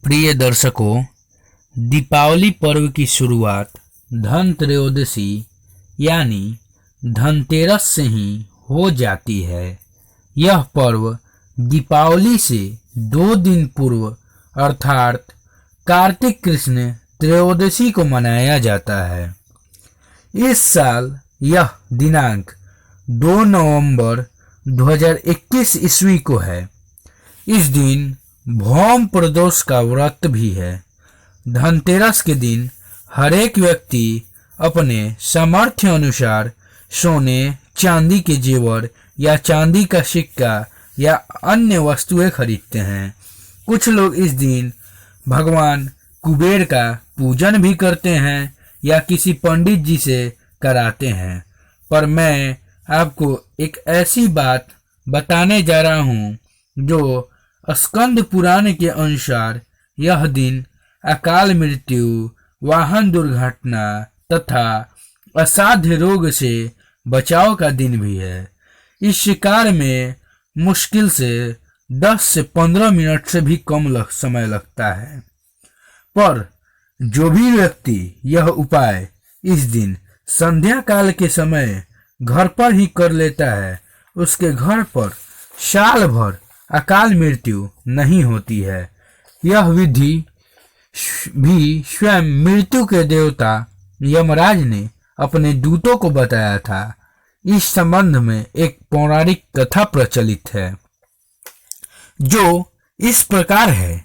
प्रिय दर्शकों, दीपावली पर्व की शुरुआत धन त्रयोदशी यानी धनतेरस से ही हो जाती है। यह पर्व दीपावली से 2 दिन पूर्व अर्थात कार्तिक कृष्ण त्रयोदशी को मनाया जाता है। इस साल यह दिनांक 2 नवंबर 2021 ईस्वी को है। इस दिन भौम प्रदोष का व्रत भी है। धनतेरस के दिन हर एक व्यक्ति अपने सामर्थ्य अनुसार सोने चांदी के जेवर या चांदी का सिक्का या अन्य वस्तुएं खरीदते हैं। कुछ लोग इस दिन भगवान कुबेर का पूजन भी करते हैं या किसी पंडित जी से कराते हैं। पर मैं आपको एक ऐसी बात बताने जा रहा हूँ जो स्कंद पुराण के अनुसार यह दिन अकाल मृत्यु, वाहन दुर्घटना तथा असाध्य रोग से बचाव का दिन भी है। इस शिकार में मुश्किल से 10 से 15 मिनट से भी कम समय लगता है। पर जो भी व्यक्ति यह उपाय इस दिन संध्या काल के समय घर पर ही कर लेता है, उसके घर पर साल भर अकाल मृत्यु नहीं होती है। यह विधि भी स्वयं मृत्यु के देवता यमराज ने अपने दूतों को बताया था। इस संबंध में एक पौराणिक कथा प्रचलित है जो इस प्रकार है।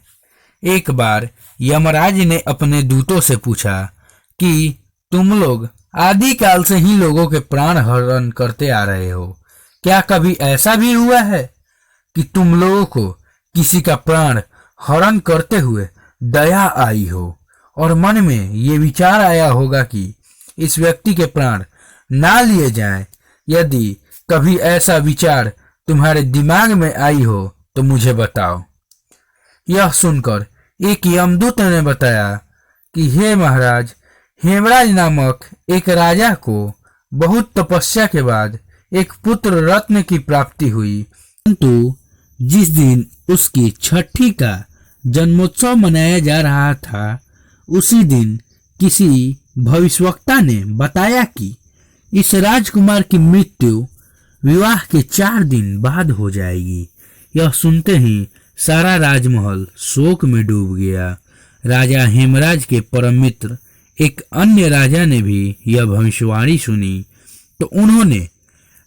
एक बार यमराज ने अपने दूतों से पूछा कि तुम लोग आदिकाल से ही लोगों के प्राण हरण करते आ रहे हो, क्या कभी ऐसा भी हुआ है कि तुम लोगों को किसी का प्राण हरण करते हुए दया आई हो और मन में ये विचार आया होगा कि इस व्यक्ति के प्राण ना लिए जाएं? यदि कभी ऐसा विचार तुम्हारे दिमाग में आई हो तो मुझे बताओ। यह सुनकर एक यमदूत ने बताया कि हे महाराज, हेमराज नामक एक राजा को बहुत तपस्या के बाद एक पुत्र रत्न की प्राप्ति हुई, परंतु जिस दिन उसकी छठी का जन्मोत्सव मनाया जा रहा था, उसी दिन किसी भविष्यवक्ता ने बताया कि इस राजकुमार की मृत्यु विवाह के 4 दिन बाद हो जाएगी। यह सुनते ही सारा राजमहल शोक में डूब गया। राजा हेमराज के परम मित्र एक अन्य राजा ने भी यह भविष्यवाणी सुनी तो उन्होंने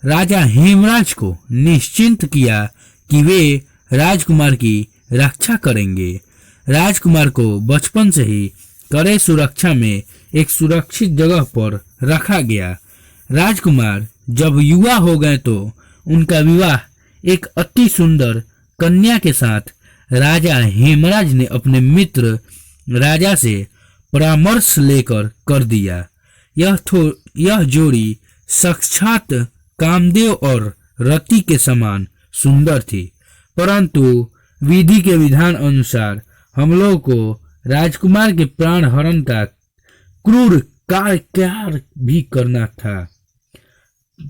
राजा हेमराज को निश्चिंत किया कि वे राजकुमार की रक्षा करेंगे। राजकुमार को बचपन से ही कड़े सुरक्षा में एक सुरक्षित जगह पर रखा गया। राजकुमार जब युवा हो गए तो उनका विवाह एक अति सुंदर कन्या के साथ राजा हेमराज ने अपने मित्र राजा से परामर्श लेकर कर दिया। यह जोड़ी साक्षात कामदेव और रति के समान सुंदर थी, परंतु विधि के विधान अनुसार हम लोग को राजकुमार के प्राण हरण का क्रूर कार्य भी करना था।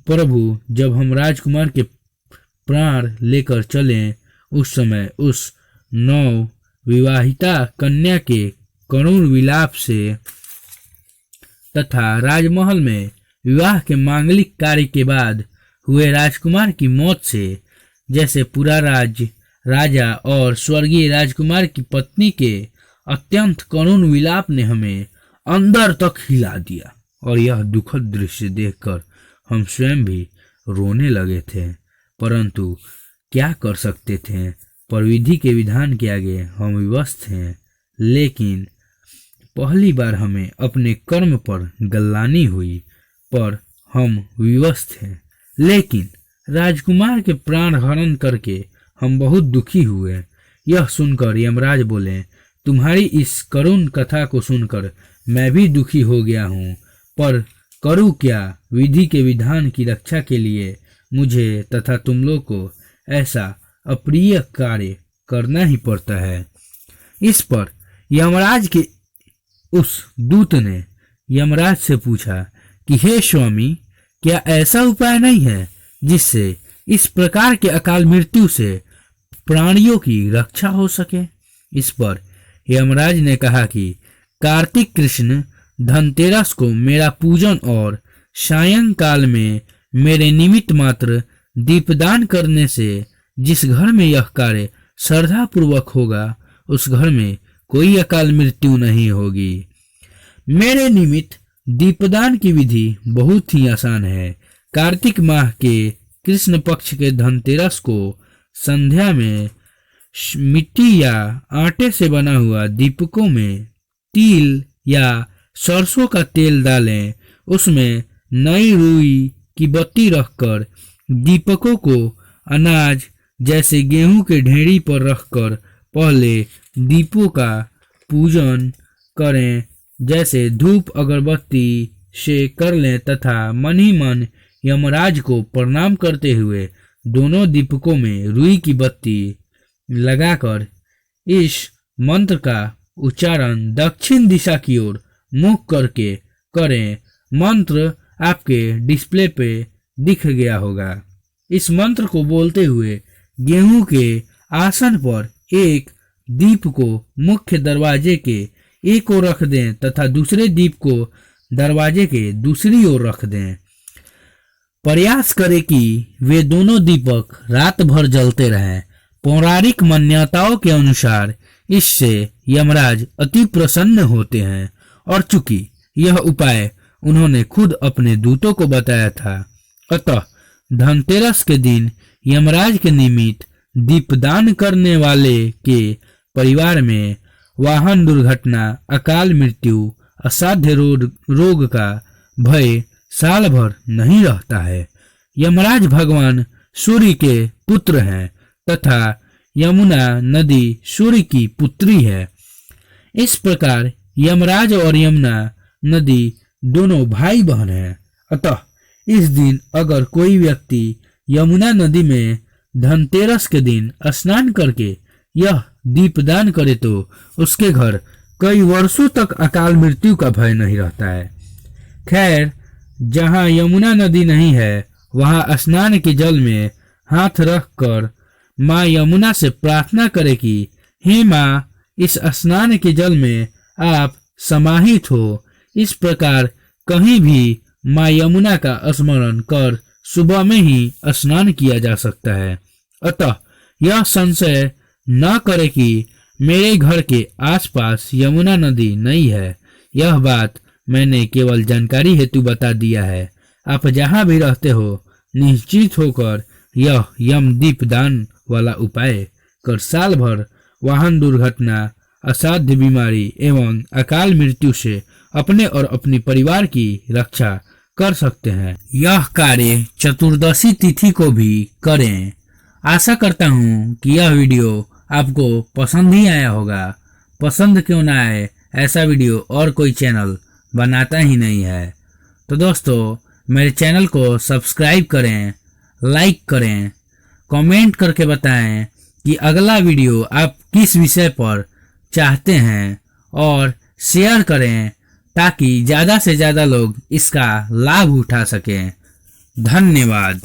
प्रभु, जब हम राजकुमार के प्राण लेकर चले उस समय उस नव विवाहिता कन्या के करुण विलाप से तथा राजमहल में विवाह के मांगलिक कार्य के बाद हुए राजकुमार की मौत से जैसे पूरा राज्य, राजा और स्वर्गीय राजकुमार की पत्नी के अत्यंत करुण विलाप ने हमें अंदर तक हिला दिया और यह दुखद दृश्य देखकर हम स्वयं भी रोने लगे थे। परंतु क्या कर सकते थे, पर विधि के विधान के आगे हम विवश थे। लेकिन पहली बार हमें अपने कर्म पर गलानी हुई, पर हम विवश थे। लेकिन राजकुमार के प्राण हरण करके हम बहुत दुखी हुए। यह सुनकर यमराज बोले, तुम्हारी इस करुण कथा को सुनकर मैं भी दुखी हो गया हूँ, पर करूँ क्या? विधि के विधान की रक्षा के लिए मुझे तथा तुम लोग को ऐसा अप्रिय कार्य करना ही पड़ता है। इस पर यमराज के उस दूत ने यमराज से पूछा कि हे स्वामी, क्या ऐसा उपाय नहीं है जिससे इस प्रकार के अकाल मृत्यु से प्राणियों की रक्षा हो सके? इस पर यमराज ने कहा कि कार्तिक कृष्ण धनतेरस को मेरा पूजन और सायंकाल में मेरे निमित्त मात्र दीपदान करने से जिस घर में यह कार्य श्रद्धा पूर्वक होगा उस घर में कोई अकाल मृत्यु नहीं होगी। मेरे निमित्त दीपदान की विधि बहुत ही आसान है। कार्तिक माह के कृष्ण पक्ष के धनतेरस को संध्या में मिट्टी या आटे से बना हुआ दीपकों में तिल या सरसों का तेल डालें। उसमें नई रुई की बत्ती रखकर दीपकों को अनाज जैसे गेहूं के ढेरी पर रखकर पहले दीपों का पूजन करें, जैसे धूप अगरबत्ती से कर लें तथा मन ही मन यमराज को प्रणाम करते हुए दोनों दीपकों में रुई की बत्ती लगाकर इस मंत्र का उच्चारण दक्षिण दिशा की ओर मुख करके करें। मंत्र आपके डिस्प्ले पे दिख गया होगा। इस मंत्र को बोलते हुए गेहूं के आसन पर एक दीप को मुख्य दरवाजे के एक ओर रख दें तथा दूसरे दीप को दरवाजे के दूसरी ओर रख दें। प्रयास करें कि वे दोनों दीपक रात भर जलते रहें। पौराणिक मान्यताओं के अनुसार इससे यमराज अति प्रसन्न होते हैं और चूंकि यह उपाय उन्होंने खुद अपने दूतों को बताया था, अतः धनतेरस के दिन यमराज के निमित्त दीपदान करने वाले के परिवार में वाहन दुर्घटना, अकाल मृत्यु, असाध्य रोग का भय साल भर नहीं रहता है। यमराज भगवान सूर्य के पुत्र हैं तथा यमुना नदी सूर्य की पुत्री है। इस प्रकार यमराज और यमुना नदी दोनों भाई बहन हैं। अतः इस दिन अगर कोई व्यक्ति यमुना नदी में धनतेरस के दिन स्नान करके यह दीपदान करे तो उसके घर कई वर्षों तक अकाल मृत्यु का भय नहीं रहता है। खैर, जहाँ यमुना नदी नहीं है वहाँ स्नान के जल में हाथ रखकर माँ यमुना से प्रार्थना करे कि हे माँ, इस स्नान के जल में आप समाहित हो। इस प्रकार कहीं भी माँ यमुना का स्मरण कर सुबह में ही स्नान किया जा सकता है। अतः यह संशय न करे कि मेरे घर के आसपास यमुना नदी नहीं है। यह बात मैंने केवल जानकारी हेतु बता दिया है। आप जहाँ भी रहते हो निश्चित होकर यह यम दीपदान वाला उपाय कर साल भर वाहन दुर्घटना, असाध्य बीमारी एवं अकाल मृत्यु से अपने और अपने परिवार की रक्षा कर सकते हैं। यह कार्य चतुर्दशी तिथि को भी करें। आशा करता हूँ कि यह वीडियो आपको पसंद ही आया होगा। पसंद क्यों ना आए, ऐसा वीडियो और कोई चैनल बनाता ही नहीं है। तो दोस्तों, मेरे चैनल को सब्सक्राइब करें, लाइक करें, कमेंट करके बताएं कि अगला वीडियो आप किस विषय पर चाहते हैं और शेयर करें ताकि ज़्यादा से ज़्यादा लोग इसका लाभ उठा सकें। धन्यवाद।